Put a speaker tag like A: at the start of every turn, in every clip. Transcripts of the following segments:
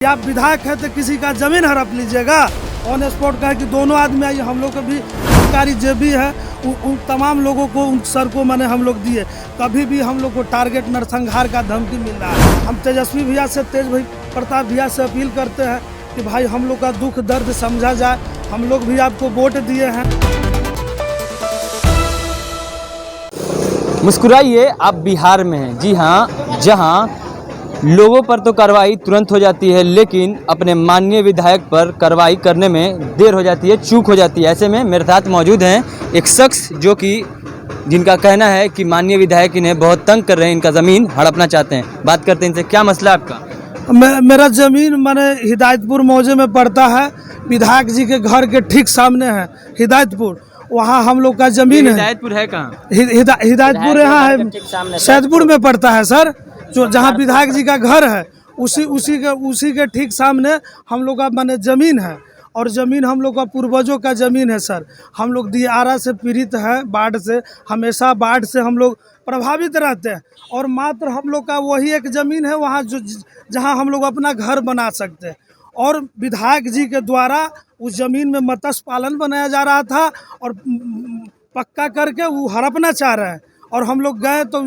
A: आप विधायक है तो किसी का जमीन हड़प लीजिएगा। ऑन स्पॉट कहा कि दोनों आदमी आइए, हम लोग को भी सरकारी जो भी है उन तमाम लोगों को उन सर को मैंने हम लोग दिए। कभी भी हम लोग को टारगेट नरसंहार का धमकी मिल रहा है। हम तेजस्वी भैया से, तेज भाई प्रताप भैया से अपील करते हैं कि भाई हम लोग का दुख दर्द समझा जाए। हम लोग भी आपको वोट दिए हैं।
B: मुस्कुराइए, आप बिहार में हैं। जी हाँ, जहाँ लोगों पर तो कार्रवाई तुरंत हो जाती है, लेकिन अपने माननीय विधायक पर कार्रवाई करने में देर हो जाती है, चूक हो जाती है। ऐसे में मेरे साथ मौजूद हैं एक शख्स जो कि जिनका कहना है कि माननीय विधायक इन्हें बहुत तंग कर रहे हैं, इनका ज़मीन हड़पना चाहते हैं। बात करते हैं इनसे। क्या मसला है आपका?
A: मेरा ज़मीन मैंने हिदायतपुर मौजे में पड़ता है। विधायक जी के घर के ठीक सामने है हिदायतपुर, वहाँ हम लोग का ज़मीन है।
B: हिदायतपुर है कहाँ?
A: हिदायतपुर यहाँ है, सैदपुर में पड़ता है सर। जो जहाँ विधायक जी का घर है उसी के ठीक सामने हम लोग का माने ज़मीन है। और ज़मीन हम लोग का पूर्वजों का ज़मीन है सर। हम लोग दियारा से पीड़ित हैं, बाढ़ से, हमेशा बाढ़ से हम लोग प्रभावित रहते हैं। और मात्र हम लोग का वही एक ज़मीन है वहाँ जहाँ हम लोग अपना घर बना सकते हैं। और विधायक जी के द्वारा उस ज़मीन में मत्स्य पालन बनाया जा रहा था और पक्का करके वो हड़पना चाह रहे हैं। और हम लोग गए तो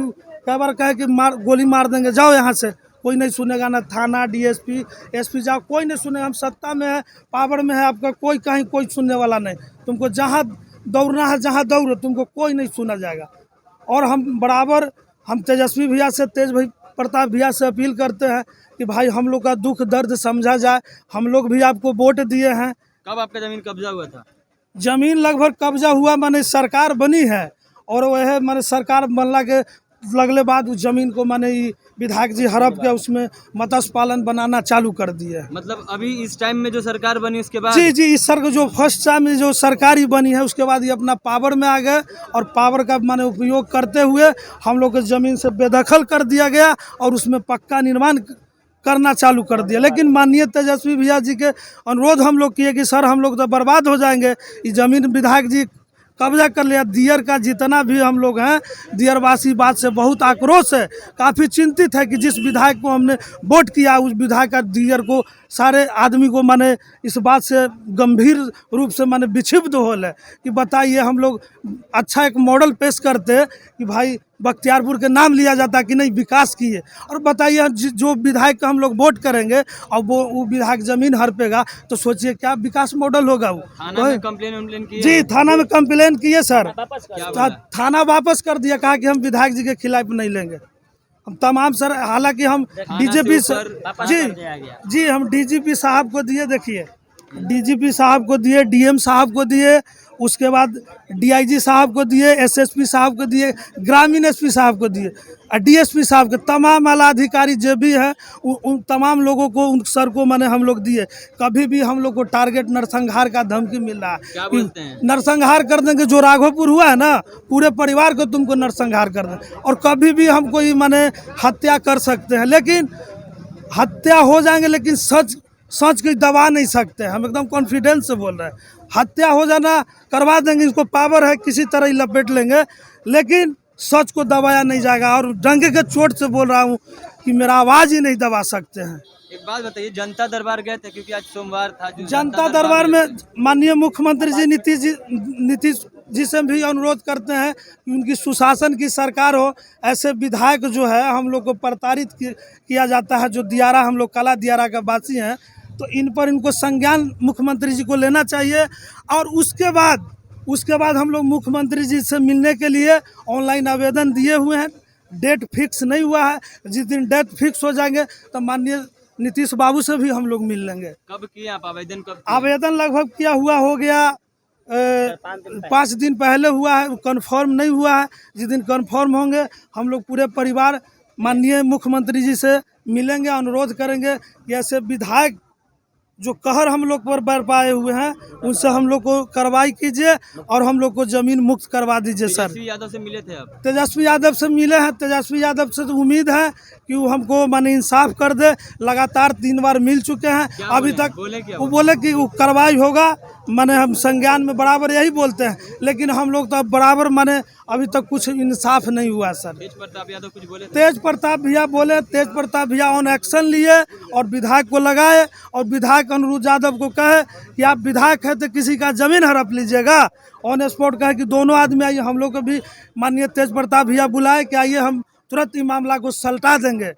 A: कई बार कहे कि गोली मार देंगे, जाओ यहाँ से। कोई नहीं सुनेगा, ना थाना, डीएसपी, एसपी, जाओ, कोई नहीं सुनेगा। हम सत्ता में है, पावर में है, आपका कोई कहीं कोई सुनने वाला नहीं। तुमको जहाँ दौड़ना है जहाँ दौड़ो, तुमको कोई नहीं सुना जाएगा। और हम तेजस्वी भैया से, तेज भाई प्रताप भैया से अपील करते हैं कि भाई हम लोग का दुख दर्द समझा जाए। हम लोग भी आपको वोट दिए हैं।
B: कब आपका ज़मीन कब्जा हुआ था?
A: ज़मीन लगभग कब्जा हुआ माने सरकार बनी है, और वह माने सरकार बनला के लगले बाद उस ज़मीन को माने विधायक जी हड़प के उसमें मत्स्य पालन बनाना चालू कर दिए।
B: मतलब अभी इस टाइम में जो सरकार बनी उसके बाद?
A: जी, इस सर जो फर्स्ट टाइम में जो सरकारी बनी है उसके बाद ये अपना पावर में आ गए और पावर का माने उपयोग करते हुए हम लोग के ज़मीन से बेदखल कर दिया गया और उसमें पक्का निर्माण करना चालू कर दिया। लेकिन माननीय तेजस्वी भैया जी के अनुरोध हम लोग किए कि सर हम लोग तो बर्बाद हो जाएंगे, ये ज़मीन विधायक जी कब्जा कर लिया। दियर का जितना भी हम लोग हैं, दियरवासी बात से बहुत आक्रोश है, काफ़ी चिंतित है कि जिस विधायक को हमने वोट किया उस विधायक का दियर को सारे आदमी को माने इस बात से गंभीर रूप से माने विक्षिप्त हो है कि बताइए हम लोग अच्छा एक मॉडल पेश करते कि भाई बख्तियारपुर के नाम लिया जाता कि नहीं विकास किए। और बताइए जो विधायक का हम लोग वोट करेंगे और वो विधायक ज़मीन हड़पेगा तो सोचिए क्या विकास मॉडल होगा वो।
B: थाना में कंप्लेन किए?
A: जी, थाना में कंप्लेन किए सर, थाना वापस कर दिया, कहा कि हम विधायक जी के खिलाफ नहीं लेंगे। हम तमाम सर, हालांकि हम डीजीपी जी हम डीजीपी साहब को दिए, देखिए डीजीपी साहब को दिए, डीएम साहब को दिए, उसके बाद डीआईजी साहब को दिए, एसएसपी साहब को दिए, ग्रामीण एसपी साहब को दिए, और डीएसपी साहब के तमाम आला अधिकारी जो भी है उन तमाम लोगों को, उन सर को मैंने हम लोग दिए। कभी भी हम लोग को टारगेट नरसंहार का धमकी मिल रहा है।
B: क्या बोलते हैं?
A: नरसंहार कर देंगे, जो राघोपुर हुआ है ना, पूरे परिवार को तुमको नरसंहार कर दें। और कभी भी हमको ये माने हत्या कर सकते हैं, लेकिन हत्या हो जाएंगे लेकिन सच की दबा नहीं सकते। हम एकदम कॉन्फिडेंस से बोल रहे हैं, हत्या हो जाना करवा देंगे, इसको पावर है, किसी तरह ही लपेट लेंगे, लेकिन सच को दबाया नहीं जाएगा। और डंके के चोट से बोल रहा हूँ कि मेरा आवाज़ ही नहीं दबा सकते हैं।
B: एक बात बताइए, जनता दरबार गए थे? क्योंकि आज सोमवार था।
A: जनता दरबार में माननीय मुख्यमंत्री जी नीतीश जी से भी अनुरोध करते हैं कि उनकी सुशासन की सरकार हो। ऐसे विधायक जो है हम लोग को प्रताड़ित किया जाता है, जो दियारा, हम लोग कला दियारा का वासी हैं, तो इनको संज्ञान मुख्यमंत्री जी को लेना चाहिए। और उसके बाद हम लोग मुख्यमंत्री जी से मिलने के लिए ऑनलाइन आवेदन दिए हुए हैं। डेट फिक्स नहीं हुआ है, जिस दिन डेट फिक्स हो जाएंगे तो माननीय नीतीश बाबू से भी हम लोग मिल लेंगे।
B: कब किए आप आवेदन? कब?
A: आवेदन लगभग किया हुआ हो गया 5 दिन पहले हुआ है, कंफर्म नहीं हुआ है। जिस दिन कंफर्म होंगे हम लोग पूरे परिवार माननीय मुख्यमंत्री जी से मिलेंगे, अनुरोध करेंगे कि ऐसे विधायक जो कहर हम लोग पर बरपाए हुए हैं उनसे हम लोग को कार्रवाई कीजिए और हम लोग को ज़मीन मुक्त करवा दीजिए सर।
B: तेजस्वी यादव से मिले थे आप?
A: तेजस्वी यादव से मिले हैं। तेजस्वी यादव से तो उम्मीद है कि वो हमको माने इंसाफ कर दे। लगातार 3 बार मिल चुके हैं, अभी तक वो बोले कि वो कार्रवाई होगा। माने हम संज्ञान में बराबर यही बोलते हैं, लेकिन हम लोग तो अब बराबर माने अभी तक कुछ इंसाफ नहीं हुआ सर।
B: तेज प्रताप यादव कुछ बोले थे?
A: तेज प्रताप भैया बोले, तेज प्रताप भैया ऑन एक्शन लिए और विधायक को लगाए और विधायक अनिरुद्ध यादव को कहे कि आप विधायक है तो किसी का जमीन हड़प लीजिएगा। ऑन स्पॉट कहे कि दोनों आदमी आइए, हम लोग को भी माननीय तेज प्रताप भैया बुलाए कि आइए हम तुरंत ही मामला को सलटा देंगे।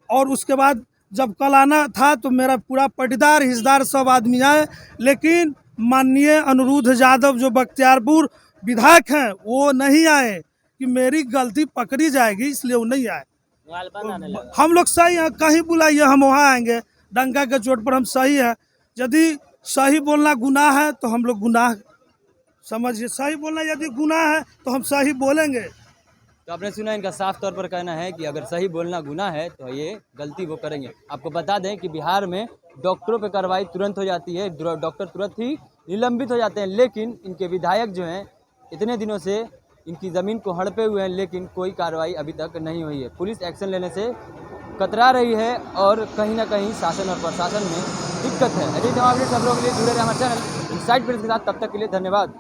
A: और उसके बाद जब कल आना था तो मेरा पूरा पटीदार हिस्सेदार सब आदमी आए, लेकिन माननीय अनिरुद्ध यादव जो बख्तियारपुर विधायक हैं वो नहीं आए कि मेरी गलती पकड़ी जाएगी, इसलिए वो नहीं आए। हम लोग सही हैं, कहीं बुलाइए हम वहाँ आएंगे। डंका के चोट पर हम सही है। यदि सही बोलना गुनाह है तो हम लोग गुनाह समझिए, सही बोलना यदि गुनाह है तो हम सही बोलेंगे।
B: तो आपने सुना, इनका साफ तौर पर कहना है कि अगर सही बोलना गुनाह है तो ये गलती वो करेंगे। आपको बता दें कि बिहार में डॉक्टरों पे कार्रवाई तुरंत हो जाती है, डॉक्टर तुरंत ही निलंबित हो जाते हैं, लेकिन इनके विधायक जो हैं इतने दिनों से इनकी ज़मीन को हड़पे हुए हैं, लेकिन कोई कार्रवाई अभी तक नहीं हुई है। पुलिस एक्शन लेने से कतरा रही है और कहीं ना कहीं शासन और प्रशासन में दिक्कत है। अजय जमावड़े सब लोग के लिए जुड़े रहे हमारे चैनल इनसाइड प्रेस के साथ। तब तक के लिए धन्यवाद।